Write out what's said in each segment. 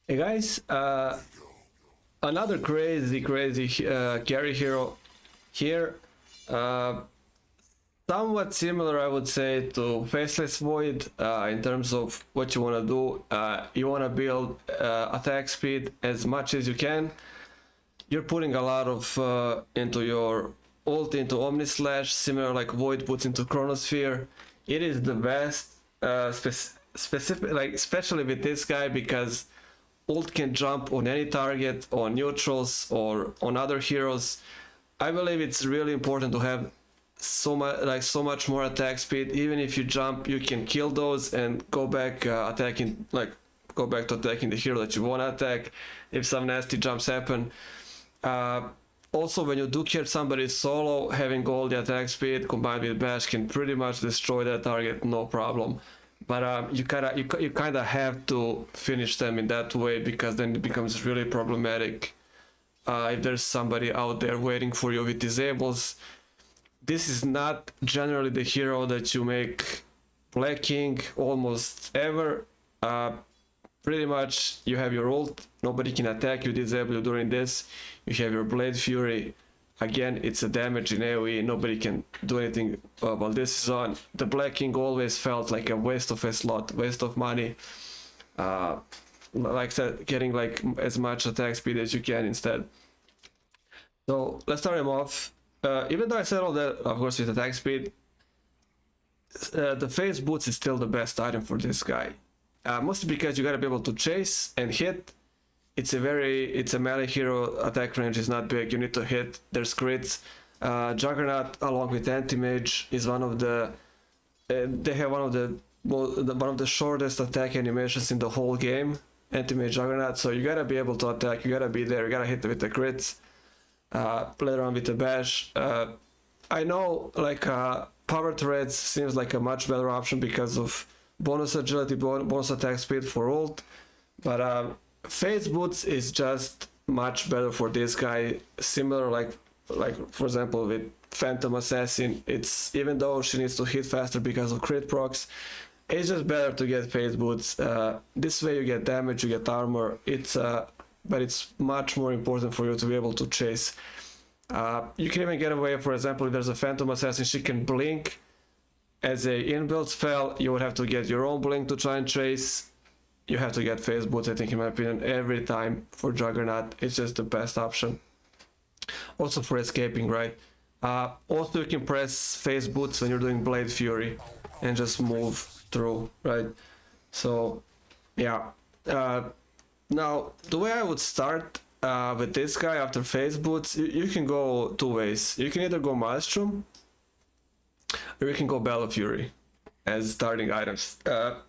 Hey guys, another crazy carry hero here. Uh, Somewhat similar, I would say, to Faceless Void in terms of what you want to do. You want to build attack speed as much as you can. You're putting a lot of into your ult into Omni Slash, similar like Void puts into Chronosphere. It is the best, specific, like especially with this guy because ult can jump on any target, on neutrals or on other heroes. I believe it's really important to have so much more attack speed. Even if you jump, you can kill those and go back attacking, like go back to attacking the hero that you want to attack if some nasty jumps happen. Uh, Also, when you do kill somebody solo, having all the attack speed combined with bash can pretty much destroy that target, no problem. But you kind of have to finish them in that way because then it becomes really problematic. If there's somebody out there waiting for you with disables, this is not generally the hero that you make Black King almost ever. Pretty much you have your ult, nobody can attack you, disable you during this. You have your Blade Fury. Again, it's a damage in AoE, nobody can do anything while this is on. The Black King always felt like a waste of a slot, waste of money. Like I said, getting like as much attack speed as you can instead. So let's start him off. Even though I said all that, of course, with attack speed, the phase boots is still the best item for this guy. Mostly because you gotta be able to chase and hit. It's a melee hero, attack range is not big, you need to hit, there's crits. Juggernaut along with Anti-Mage is one of the, they have one of the shortest attack animations in the whole game, Anti-Mage Juggernaut, so you gotta be able to attack, you gotta be there, you gotta hit with the crits, play around with the bash. I know like power threads seems like a much better option because of bonus agility, bonus attack speed for ult, but phase boots is just much better for this guy. Similar like for example with Phantom Assassin, it's even though she needs to hit faster because of crit procs, it's just better to get phase boots. This way you get damage, you get armor. But it's much more important for you to be able to chase. You can even get away, for example, if there's a Phantom Assassin, she can blink as a inbuilt spell. You would have to get your own blink to try and chase. You have to get phase boots, I think, in my opinion, every time for Juggernaut. It's just the best option. Also for escaping, right? Also you can press phase boots when you're doing Blade Fury and just move through, right? So yeah. Now the way I would start with this guy after phase boots, you can go two ways. You can either go Maelstrom or you can go Battle Fury as starting items.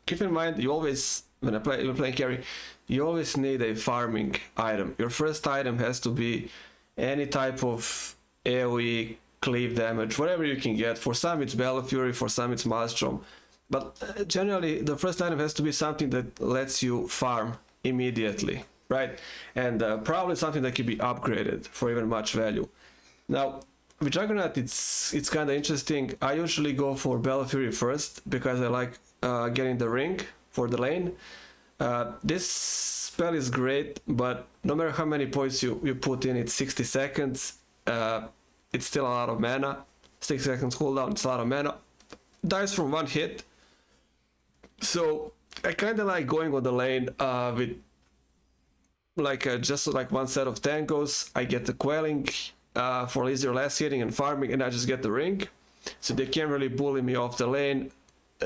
Keep in mind, you always, when you're playing carry, you always need a farming item. Your first item has to be any type of AoE, cleave damage, whatever you can get. For some it's Battle Fury, for some it's Maelstrom. But generally, the first item has to be something that lets you farm immediately, right? And probably something that can be upgraded for even much value. Now, with Juggernaut, it's kind of interesting. I usually go for Battle Fury first because I like getting the ring for the lane. This spell is great, but no matter how many points you put in, it's 60 seconds. It's still a lot of mana. 6 seconds cooldown, it's a lot of mana. Dies from one hit. So I kind of like going on the lane with like just like one set of tangos. I get the quelling for easier last hitting and farming, and I just get the ring. So they can't really bully me off the lane.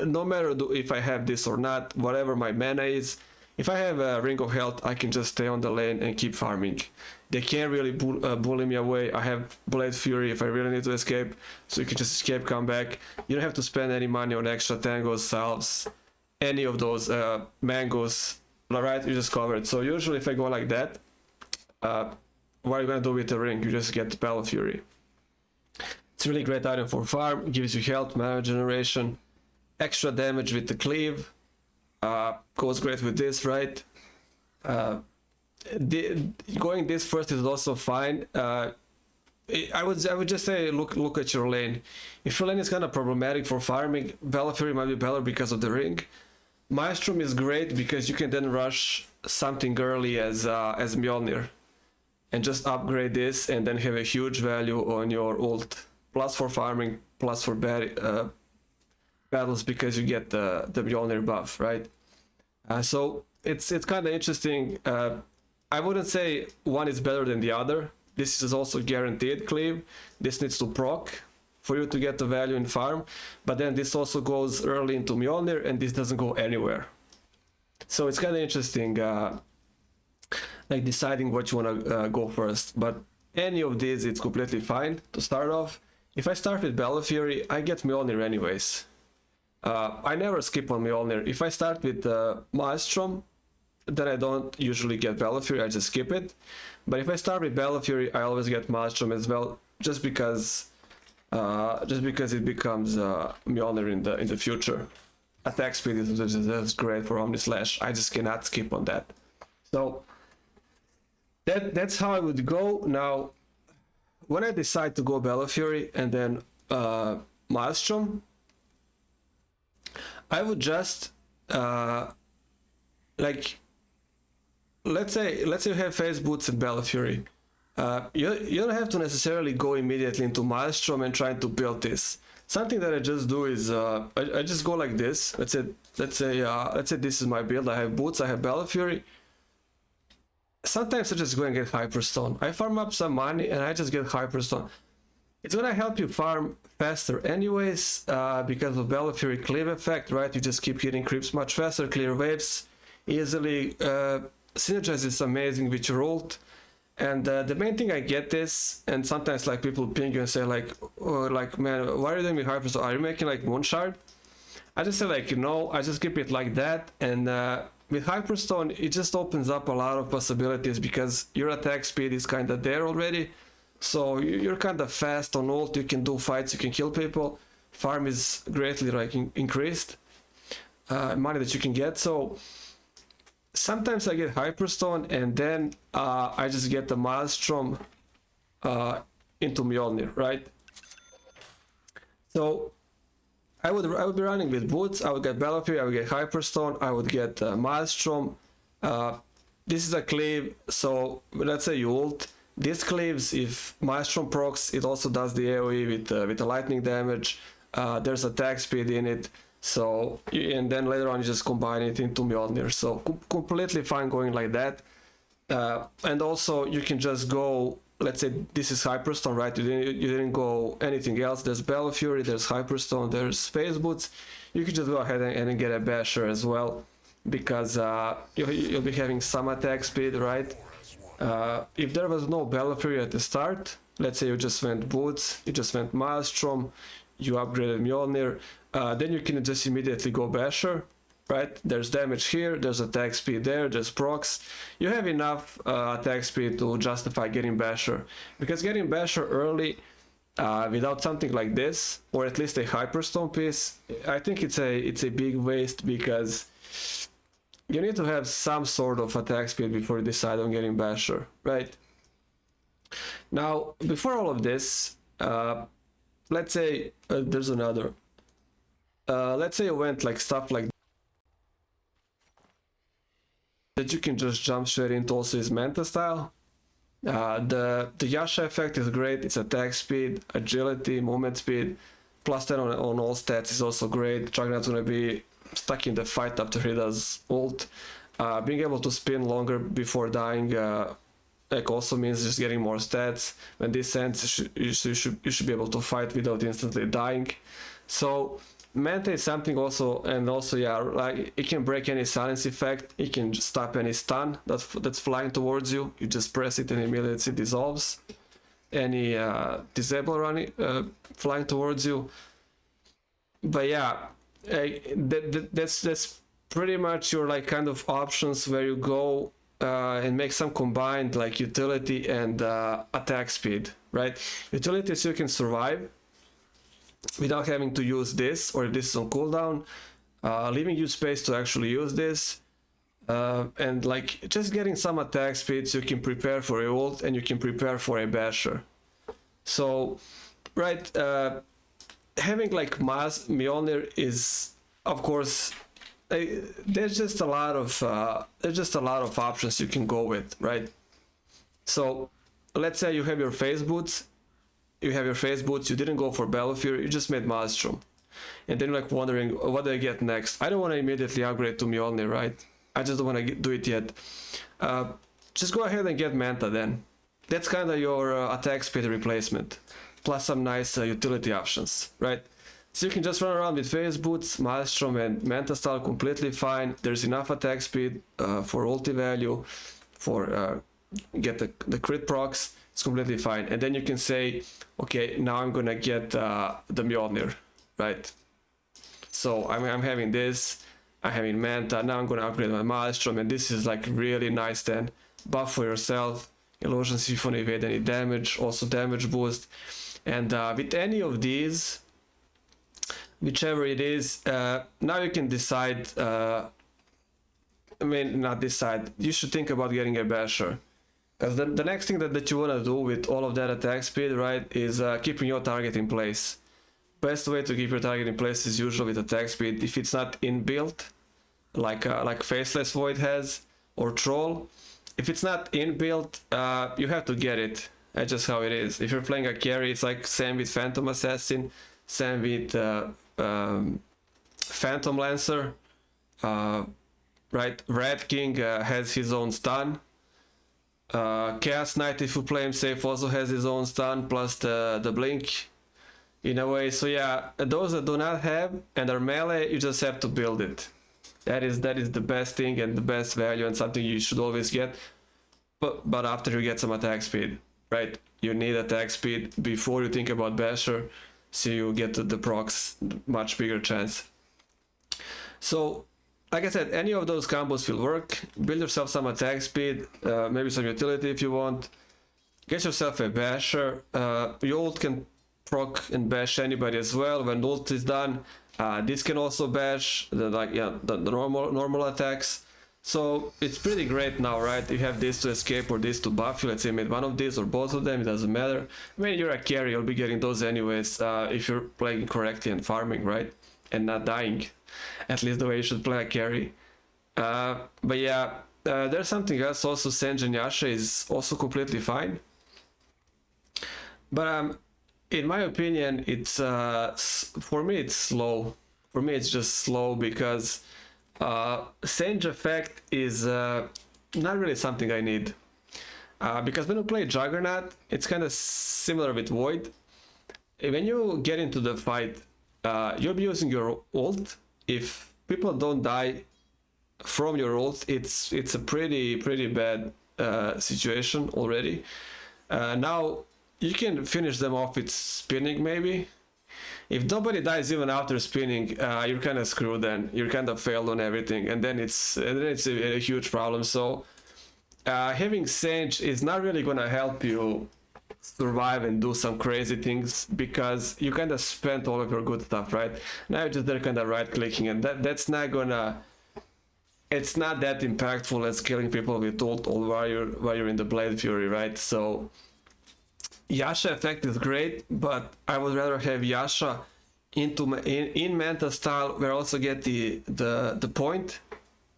No matter if I have this or not, whatever my mana is, if I have a ring of health, I can just stay on the lane and keep farming. They can't really bully me away. I have Blade Fury if I really need to escape, so you can just escape, come back. You don't have to spend any money on extra tangos, salves, any of those mangoes. Alright, you just cover it. So usually if I go like that, what are you gonna do with the ring? You just get Battle Fury. It's a really great item for farm, gives you health, mana generation, extra damage with the cleave, goes great with this, right? Going this first is also fine. I would just say look at your lane. If your lane is kind of problematic for farming, Battle Fury might be better because of the ring. Maelstrom is great because you can then rush something early as Mjolnir and just upgrade this and then have a huge value on your ult, plus for farming, plus for battles, because you get the Mjolnir buff, right? So it's kind of interesting. I wouldn't say one is better than the other. This is also guaranteed cleave. This needs to proc for you to get the value in farm, but then this also goes early into Mjolnir and this doesn't go anywhere. So it's kind of interesting, like deciding what you want to go first. But any of these, it's completely fine to start off. If I start with Battle Fury, I get Mjolnir anyways. I never skip on Mjolnir. If I start with Maelstrom, then I don't usually get Battle Fury, I just skip it. But if I start with Battle Fury, I always get Maelstrom as well, just because it becomes Mjolnir in the future. Attack speed is great for Omni Slash. I just cannot skip on that. So that's how I would go. Now, when I decide to go Battle Fury and then Maelstrom, I would just like, let's say you have Phase Boots and Battle Fury. You don't have to necessarily go immediately into Maelstrom and trying to build this. Something that I just do is I just go like this. Let's say this is my build. I have Boots, I have Battle Fury. Sometimes I just go and get Hyperstone. I farm up some money and I just get Hyperstone. It's gonna help you farm faster anyways, because of Battle Fury cleave effect, right? You just keep hitting creeps much faster, clear waves easily. Synergize is amazing with your ult. And the main thing I get this, and sometimes like people ping you and say like, oh, like, man, why are you doing me Hyperstone? Are you making like Moonshard? I just say like, no, I just keep it like that. And with Hyperstone, it just opens up a lot of possibilities because your attack speed is kind of there already. So you're kind of fast on ult, you can do fights, you can kill people. Farm is greatly like increased. Money that you can get. So sometimes I get Hyperstone and then I just get the Maelstrom into Mjolnir, right? So I would be running with Boots, I would get Battle Fury, I would get Hyperstone, I would get Maelstrom. This is a cleave, so let's say you ult. This cleaves, if Maelstrom procs, it also does the AoE with the lightning damage. There's attack speed in it. So, and then later on you just combine it into Mjolnir. So completely fine going like that. And also you can just go, let's say this is Hyperstone, right? You didn't go anything else. There's Battle Fury, there's Hyperstone, there's Phase Boots. You can just go ahead and get a Basher as well, because you'll be having some attack speed, right? If there was no Battle Fury at the start, let's say you just went Boots, you just went Maelstrom, you upgraded Mjolnir, then you can just immediately go Basher, right? There's damage here, there's attack speed there, there's procs. You have enough attack speed to justify getting Basher, because getting Basher early without something like this, or at least a Hyperstone piece, I think it's a big waste, because you need to have some sort of attack speed before you decide on getting Basher, right? Now, before all of this, let's say there's another. Let's say you went like stuff like that, you can just jump straight into also his Manta style. The Yasha effect is great. It's attack speed, agility, movement speed, plus 10 on all stats is also great. Juggernaut's gonna be stuck in the fight after he does ult. Being able to spin longer before dying like also means just getting more stats. When this ends, you should be able to fight without instantly dying. So Manta is something also, and also yeah, like it can break any silence effect. It can stop any stun that's flying towards you. You just press it and immediately it dissolves. Any disable running flying towards you. But yeah, that's pretty much your like kind of options where you go and make some combined like utility and attack speed, right? Utility so you can survive without having to use this, or if this is on cooldown, leaving you space to actually use this, and like just getting some attack speed so you can prepare for a ult and you can prepare for a Basher. So right, having like Mjolnir is of course there's just a lot of options you can go with, right? So let's say you have your face boots, you didn't go for Battlefield, you just made Maelstrom. And then you're like wondering, what do I get next? I don't want to immediately upgrade to Mjolnir, right? I just don't want to do it yet. Just go ahead and get Manta then. That's kind of your attack speed replacement, plus some nice utility options, right? So you can just run around with Phase Boots, Maelstrom, and Manta style completely fine. There's enough attack speed for ulti value, for get the crit procs. It's completely fine. And then you can say, okay, now I'm gonna get the Mjolnir, right? So I'm having this, I'm having Manta, now I'm gonna upgrade my Maelstrom, and this is like really nice then. Buff for yourself, illusions if you want to evade any damage, also damage boost. And with any of these, whichever it is, now you can decide, not decide, you should think about getting a Basher. Because the next thing that you want to do with all of that attack speed, right, is keeping your target in place. Best way to keep your target in place is usually with attack speed. If it's not inbuilt, like Faceless Void has, or Troll, if it's not inbuilt, you have to get it. That's just how it is. If you're playing a carry, it's like same with Phantom Assassin, same with Phantom Lancer, right? Red King has his own stun. Chaos Knight, if you play him safe, also has his own stun plus the blink in a way. So yeah, those that do not have and are melee, you just have to build it. That is the best thing and the best value and something you should always get. But after you get some attack speed, right? You need attack speed before you think about Basher, so you get the procs much bigger chance. So like I said, any of those combos will work. Build yourself some attack speed, maybe some utility if you want. Get yourself a Basher. Your ult can proc and bash anybody as well. When ult is done, this can also bash the normal attacks. So it's pretty great now, right? You have this to escape or this to buff you. Let's say you made one of these or both of them, it doesn't matter. When you're a carry, you'll be getting those anyways, if you're playing correctly and farming, right? And not dying. At least the way you should play a carry. But yeah, there's something else also. Senge and Yasha is also completely fine. But in my opinion, it's for me it's slow. For me it's just slow because Senge effect is not really something I need. Because when you play Juggernaut, it's kind of similar with Void. When you get into the fight, you'll be using your ult. If people don't die from your ult, it's a pretty bad situation already. Now you can finish them off with spinning maybe. If nobody dies even after spinning, you're kind of screwed then. You're kind of failed on everything, and then it's a huge problem. So having Senge is not really gonna help you survive and do some crazy things because you kind of spent all of your good stuff, right? Now you're just there kind of right clicking, and that's not gonna, it's not that impactful as killing people with ult or while you're in the Blade Fury, right? So Yasha effect is great, but I would rather have Yasha in Manta style where I also get the point,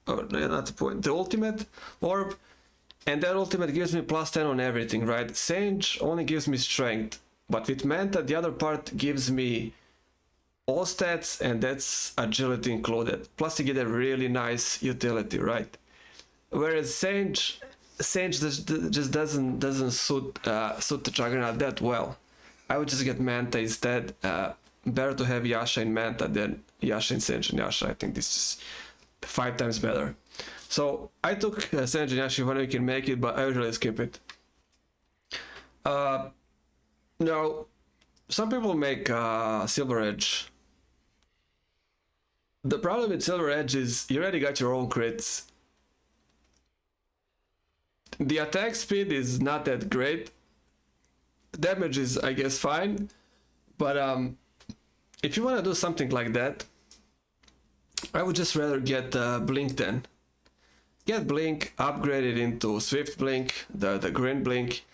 or not the point, the ultimate orb. And that ultimate gives me plus 10 on everything, right? Senge only gives me strength, but with Manta the other part gives me all stats, and that's agility included. Plus you get a really nice utility, right? Whereas Senge just doesn't suit the Juggernaut that well. I would just get Manta instead. Better to have Yasha in Manta than Yasha in Senge and Yasha. I think this is 5 times better. So I took Senge and Yasha when we can make it, but I usually skip it. Now, some people make Silver Edge. The problem with Silver Edge is you already got your own crits. The attack speed is not that great. Damage is, I guess, fine. But if you want to do something like that, I would just rather get Blink then. Get Blink, upgrade it into Swift Blink, the green Blink.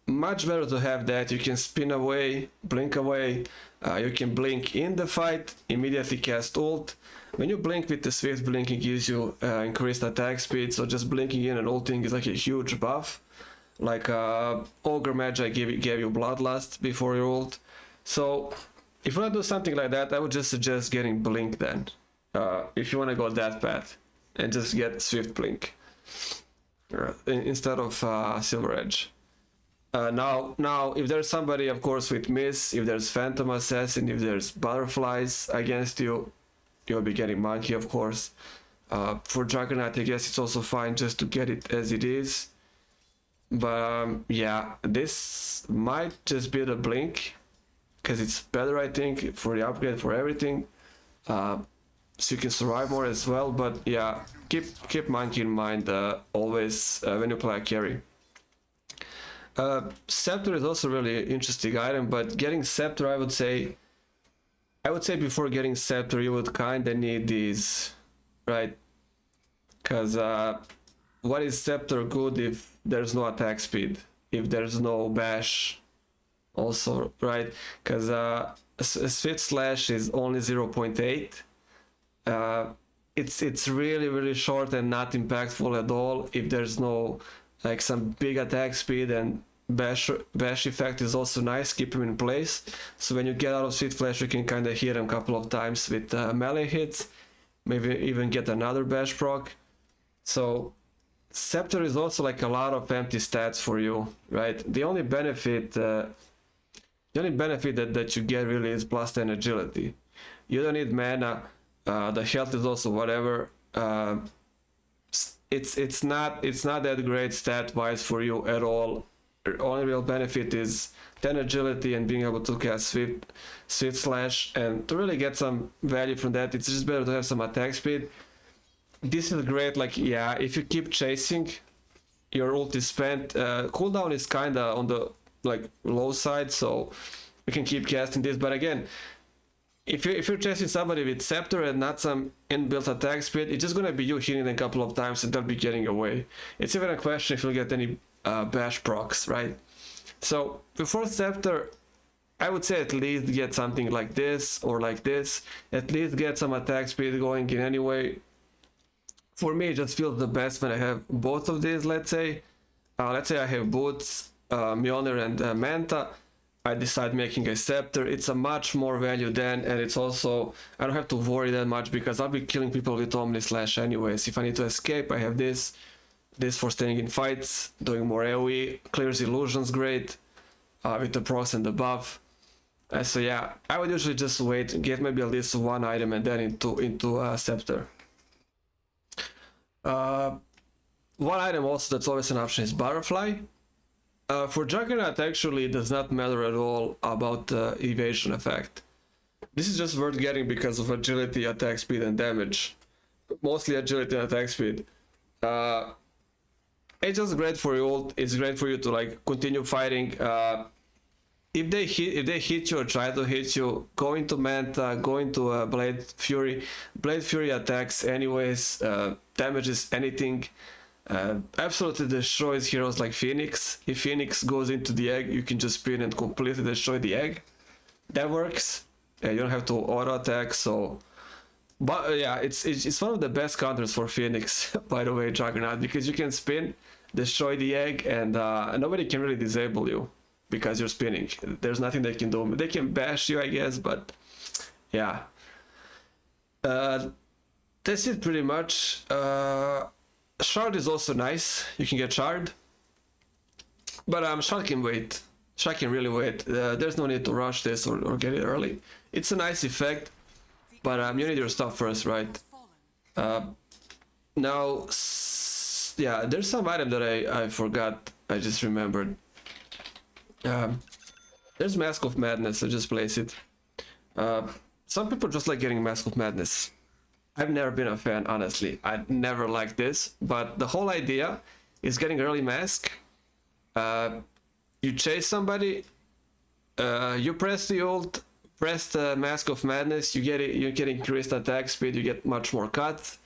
much better to have that. You can spin away, blink away, you can blink in the fight, immediately cast ult. When you blink with the swift, blinking gives you increased attack speed, so just blinking in and ulting is like a huge buff. Like Ogre Magi gave you Bloodlust before your ult. So if you want to do something like that, I would just suggest getting Blink then. If you want to go that path and just get Swift Blink instead of Silver Edge. Now, if there's somebody, of course, with Miss, if there's Phantom Assassin, if there's Butterflies against you, you'll be getting Monkey, of course. For Juggernaut, I guess it's also fine just to get it as it is. But yeah, this might just be the Blink, because it's better, I think, for the upgrade, for everything. So you can survive more as well. But yeah, keep Monkey in mind always when you play a carry. Scepter is also a really interesting item, but getting Scepter, I would say before getting Scepter, you would kinda need these, right? Because what is Scepter good if there's no attack speed, if there's no bash also, right? Because Swift Slash is only 0.8. It's really short and not impactful at all if there's no like some big attack speed, and bash effect is also nice, keep him in place. So when you get out of Swift Flash, you can kind of hit him a couple of times with melee hits, maybe even get another bash proc. So Scepter is also like a lot of empty stats for you, right? The only benefit that you get really is plus 10 agility. You don't need mana. The health is also whatever. It's not that great stat wise for you at all. The only real benefit is 10 agility and being able to cast Swift Slash, and to really get some value from that, it's just better to have some attack speed. This is great, like, yeah, if you keep chasing, your ult is spent. Cooldown is kinda on the like low side, so you can keep casting this. But again, if you're chasing somebody with Scepter and not some inbuilt attack speed, it's just gonna be you hitting them a couple of times and they'll be getting away. It's even a question if you'll get any bash procs, right? So before Scepter, I would say at least get something like this or like this. At least get some attack speed going in any way. For me, it just feels the best when I have both of these, let's say. Let's say I have Boots, Mjolnir, and Manta. I decide making a Scepter. It's a much more value then, and it's also, I don't have to worry that much because I'll be killing people with Omni Slash anyways. If I need to escape, I have this for staying in fights, doing more AoE, clears illusions great, with the pros and the buff. So yeah, I would usually just wait, get maybe at least one item and then into Scepter. One item also that's always an option is Butterfly. For Juggernaut, actually, it does not matter at all about the evasion effect. This is just worth getting because of agility, attack speed, and damage. Mostly agility and attack speed. It's just great for your ult. It's great for you to like continue fighting. If they hit you or try to hit you, go into Manta, go into Blade Fury. Blade Fury attacks anyways, damages anything. Absolutely destroys heroes like Phoenix. If Phoenix goes into the egg, you can just spin and completely destroy the egg. That works. You don't have to auto attack. So, but yeah, it's one of the best counters for Phoenix, by the way, Juggernaut, because you can spin, destroy the egg, and nobody can really disable you because you're spinning. There's nothing they can do. They can bash you, I guess, but yeah. That's it pretty much. Shard is also nice. You can get Shard. But Shard can wait. Shard can really wait. There's no need to rush this or get it early. It's a nice effect, but you need your stuff first, right? Now, yeah, there's some item that I forgot. I just remembered. There's Mask of Madness. I just place it. Some people just like getting Mask of Madness. I've never been a fan, honestly. I never liked this, but the whole idea is getting early mask. You chase somebody, you press the ult, press the Mask of Madness, you get increased attack speed, you get much more cut,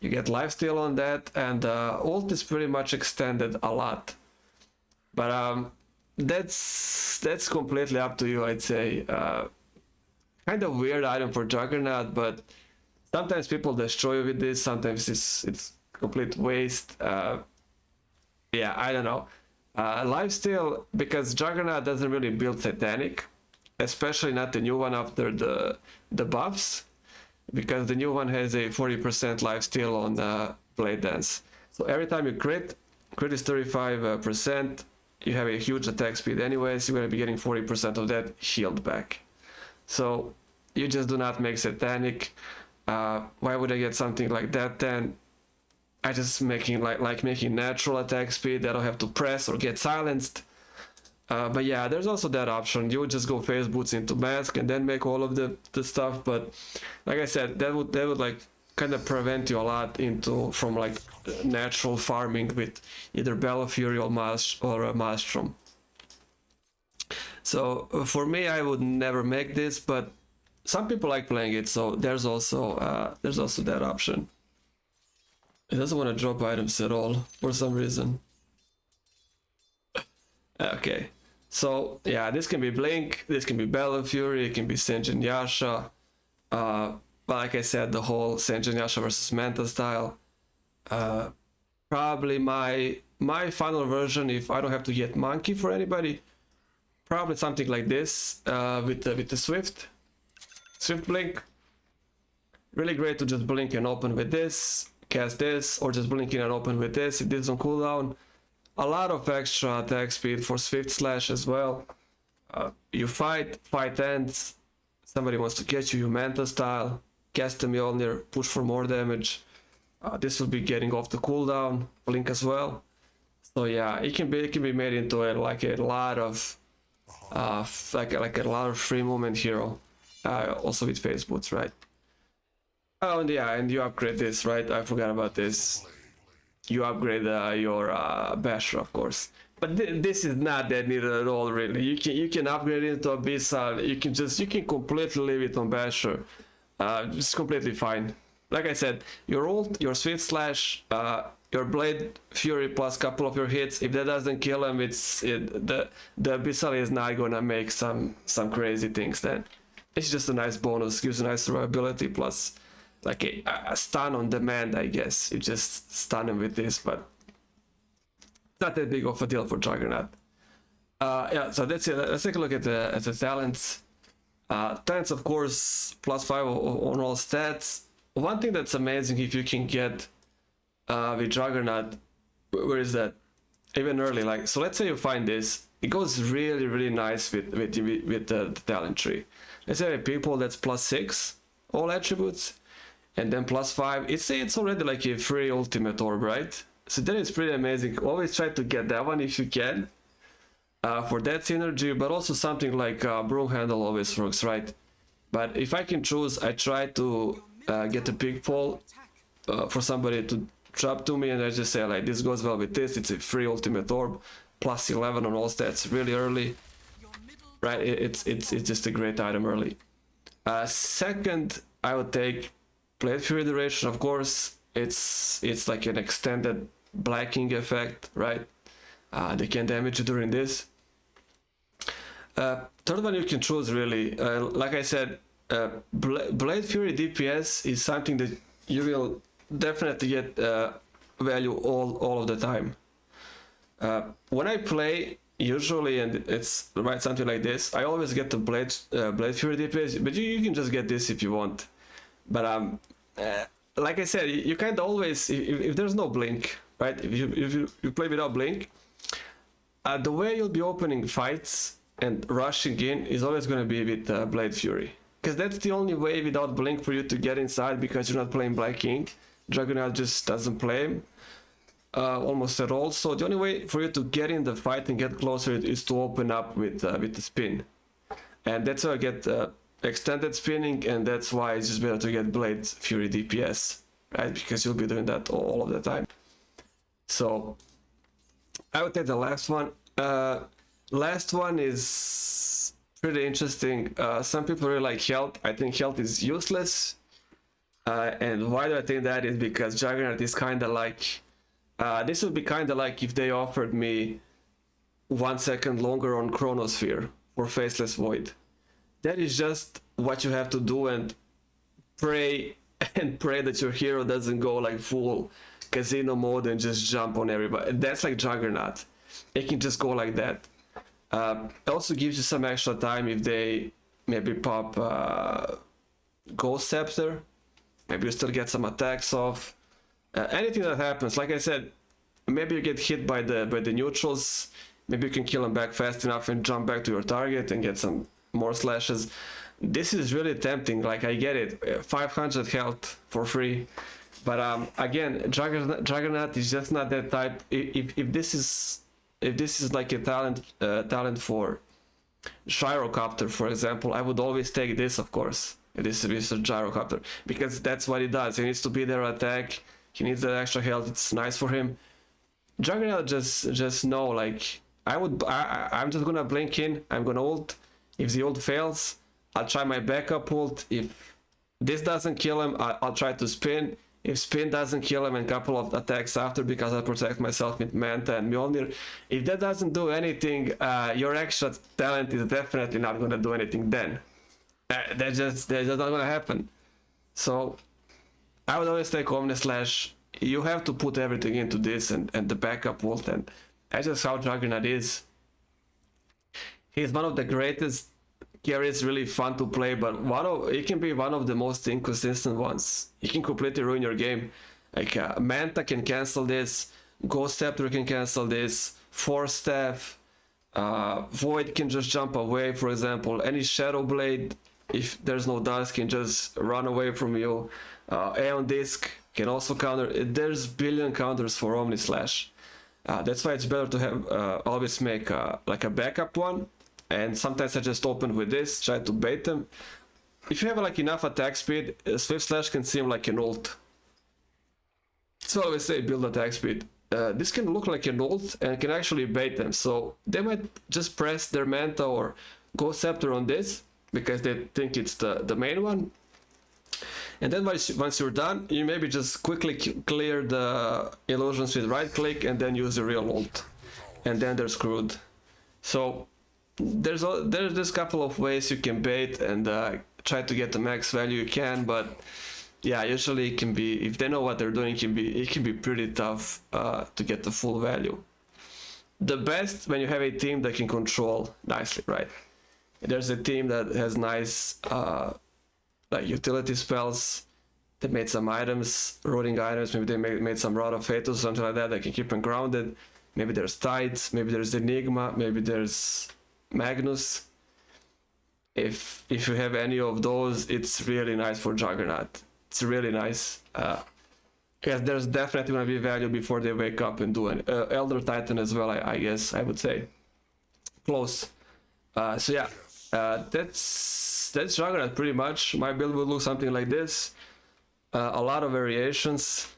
you get lifesteal on that, and ult is pretty much extended a lot. But that's completely up to you, I'd say. Kind of weird item for Juggernaut, but sometimes people destroy you with this. Sometimes it's complete waste. Yeah, I don't know. Lifesteal, because Juggernaut doesn't really build Satanic, especially not the new one after the buffs, because the new one has a 40% lifesteal on Blade Dance. So every time you crit is 35%. You have a huge attack speed anyways. You're gonna be getting 40% of that healed back. So you just do not make Satanic. Why would I get something like that then? I just making making natural attack speed. I don't have to press or get silenced. But yeah, there's also that option. You would just go phase boots into mask and then make all of the stuff. But like I said, that would like kind of prevent you a lot from like natural farming with either Bella Fury or Maelstrom. So for me, I would never make this, but some people like playing it. So there's also that option. It doesn't want to drop items at all for some reason. Okay, so yeah, this can be Blink, this can be Bella Fury, it can be Senjin Yasha. But like I said, the whole Senjin Yasha versus Manta style. Probably my final version, if I don't have to get Monkey for anybody, probably something like this with the Swift Blink. Really great to just blink and open with this, cast this, or just blink in and open with this. It did on cooldown. A lot of extra attack speed for Swift Slash as well. You fight ends, somebody wants to catch you, you Manta style, cast the Mjolnir, push for more damage. This will be getting off the cooldown, blink as well. So yeah, it can be made into a lot of free movement hero. Also with phase boots, right? Oh, and yeah, and you upgrade this, right? I forgot about this. You upgrade your Basher, of course. But this is not that needed at all, really. You can upgrade it into Abyssal. You can completely leave it on Basher. It's completely fine. Like I said, your ult, your Swift Slash, your Blade Fury plus couple of your hits. If that doesn't kill him, the Abyssal is not gonna make some crazy things. Then it's just a nice bonus, gives a nice survivability plus like a stun on demand, I guess. You just stun him with this, but it's not that big of a deal for Juggernaut. Yeah, so that's it. Let's take a look at the talents. Talents, of course, +5 on all stats. One thing that's amazing if you can get with Juggernaut, where is that? Even early, like, so let's say you find this, it goes really, really nice with the talent tree. Let's say people that's +6, all attributes, and then +5, it's already like a free ultimate orb, right? So that is pretty amazing. Always try to get that one if you can, for that synergy, but also something like Broom Handle always works, right? But if I can choose, I try to get a big pole for somebody to drop to me, and I just say like, this goes well with this, it's a free ultimate orb, +11 on all stats really early, right? It's just a great item early. Second, I would take Blade Fury Duration, of course. It's like an extended blacking effect, right? They can damage you during this. Third one you can choose, really. Like I said, Blade Fury DPS is something that you will definitely get value all of the time. When I play, usually, and it's right something like this, I always get the Blade Fury DPS, but you can just get this if you want. But like I said, you can't always, if there's no blink, right? If you play without blink, the way you'll be opening fights and rushing in is always going to be with Blade Fury, because that's the only way without blink for you to get inside, because you're not playing Black King. Juggernaut just doesn't play him almost at all. So the only way for you to get in the fight and get closer is to open up with the spin, and that's how I get extended spinning, and that's why it's just better to get Blade Fury DPS, right? Because you'll be doing that all of the time. So I would take the last one. Last one is pretty interesting. Some people really like health. I think health is useless. And why do I think that is because Juggernaut is kind of like, this would be kind of like if they offered me 1 second longer on Chronosphere for Faceless Void. That is just what you have to do, and pray and pray that your hero doesn't go like full casino mode and just jump on everybody. That's like Juggernaut. It can just go like that. It also gives you some extra time if they maybe pop Ghost Scepter. Maybe you still get some attacks off. Anything that happens, like I said, maybe you get hit by the neutrals. Maybe you can kill them back fast enough and jump back to your target and get some more slashes. This is really tempting. Like, I get it, 500 health for free, but again, Juggernaut is just not that type. If this is like a talent for Gyrocopter, for example, I would always take this, of course. This is a Gyrocopter, because that's what he does. He needs to be there, attack. He needs that extra health. It's nice for him. Juggernaut just know, like, I'm just gonna blink in. I'm gonna ult. If the ult fails, I'll try my backup ult. If this doesn't kill him, I'll try to spin. If spin doesn't kill him, and couple of attacks after, because I protect myself with Manta and Mjolnir. If that doesn't do anything, your extra talent is definitely not gonna do anything then. That's just not gonna happen. So I would always take Omni Slash. You have to put everything into this and the backup ult, and that's just how Juggernaut is. He's one of the greatest carries, really fun to play, but he can be one of the most inconsistent ones. He can completely ruin your game. Like Manta can cancel this, Ghost Scepter can cancel this, Force Staff, Void can just jump away, for example. Any Shadow Blade, if there's no dust, can just run away from you. Aeon Disc can also counter. There's billion counters for Omni Slash. That's why it's better to have always make like a backup one. And sometimes I just open with this, try to bait them. If you have like enough attack speed, Swift Slash can seem like an ult. So I always say build attack speed. This can look like an ult and can actually bait them. So they might just press their Manta or Ghost Scepter on this because they think it's the main one. And then once you're done, you maybe just quickly clear the illusions with right click and then use the real ult. And then they're screwed. So there's a couple of ways you can bait and try to get the max value you can, but yeah, usually it can be, if they know what they're doing, it can be pretty tough to get the full value. The best when you have a team that can control nicely, right? There's a team that has nice like utility spells. They made some items, rooting items. Maybe they made some Rod of Fate or something like that can keep them grounded. Maybe there's Tides. Maybe there's Enigma. Maybe there's Magnus. If you have any of those, it's really nice for Juggernaut. It's really nice. Because there's definitely going to be value before they wake up and do an Elder Titan as well, I guess I would say. Close. So yeah, that's Juggernaut pretty much. My build will look something like this. A lot of variations.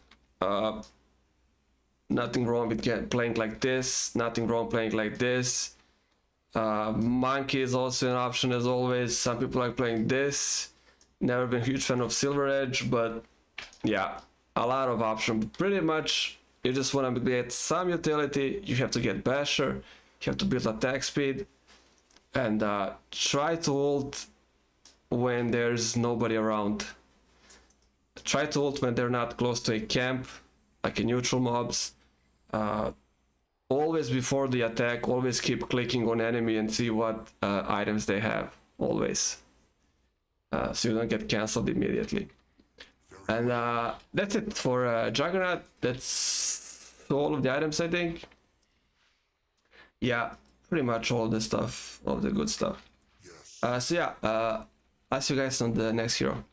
Nothing wrong with playing like this. Nothing wrong playing like this. Monkey is also an option as always. Some people like playing this. Never been a huge fan of Silver Edge, but yeah, a lot of options. Pretty much, you just want to get some utility. You have to get Basher. You have to build attack speed. And try to ult when there's nobody around. Try to ult when they're not close to a camp, like a neutral mobs. Always before the attack, always keep clicking on enemy and see what items they have, always. So you don't get cancelled immediately. And that's it for Juggernaut. That's all of the items, I think. Yeah, pretty much all the stuff, all the good stuff. So yeah, I'll see you guys on the next hero.